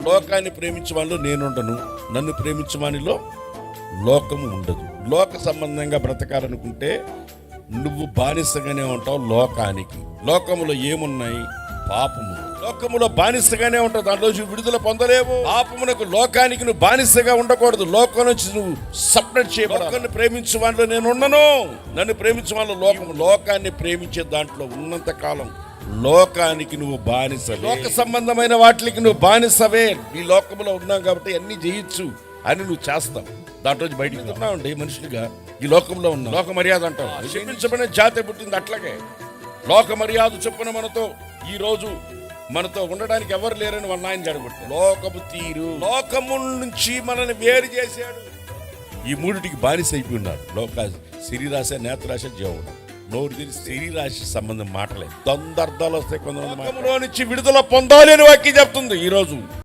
లోకాన్ని ప్రేమించే వాళ్ళు నేనుండను, నన్ను ప్రేమించే వానిలో లోకము ఉండదు. లోక సంబంధంగా బ్రతకాలనుకుంటే నువ్వు బానిసగానే ఉంటావు లోకానికి. లోకములో ఏమున్నాయి? పాపము. లోకములో బానిసగానే ఉంటావు, దాంట్లో విడుదల పొందలేవు. పాపమునకు లోకానికి నువ్వు బానిసగా ఉండకూడదు. లోకం నుంచి నువ్వు సపరేట్ చేయబడాలి. ప్రేమించే వాళ్ళు నేను ఉండను, నన్ను ప్రేమించే వాళ్ళు లోకము. లోకాన్ని ప్రేమించే దాంట్లో ఉన్నంత కాలం లోకానికి నువ్వు బానిసవే. లోక సంబంధమైన వాటికి నువ్వు బానిసవే. ఈ లోకంలో ఉన్నావు కాబట్టి అన్ని చేయొచ్చు అని నువ్వు చేస్తావు. దాంట్లో బయటికి ఉన్నావండి మనుషులుగా. ఈ లోకంలో ఉన్నావు. లోక మర్యాద అంటావు. క్షమించబడిన జాతి పుట్టింది అట్లాగే. లోక మర్యాద చొప్పున మనతో ఈ రోజు మనతో ఉండడానికి ఎవరు లేరని వాళ్ళ ఆయన జరగబట్టు. లోకపు తీరు, లోకము నుంచి మనల్ని వేరు చేశాడు. ఈ మూడిటికి బానిస అయిపోయి ఉన్నారు. శరీరాశ, నేత్రాశ, జీవుడు. నోరు తెరిచి శరీరాశి సంబంధం మాటలేదు. తొందరదాలు వస్తాయి. కొంతమంది నుంచి విడుదల పొందాలి అని వాక్యం చెప్తుంది. ఈ రోజు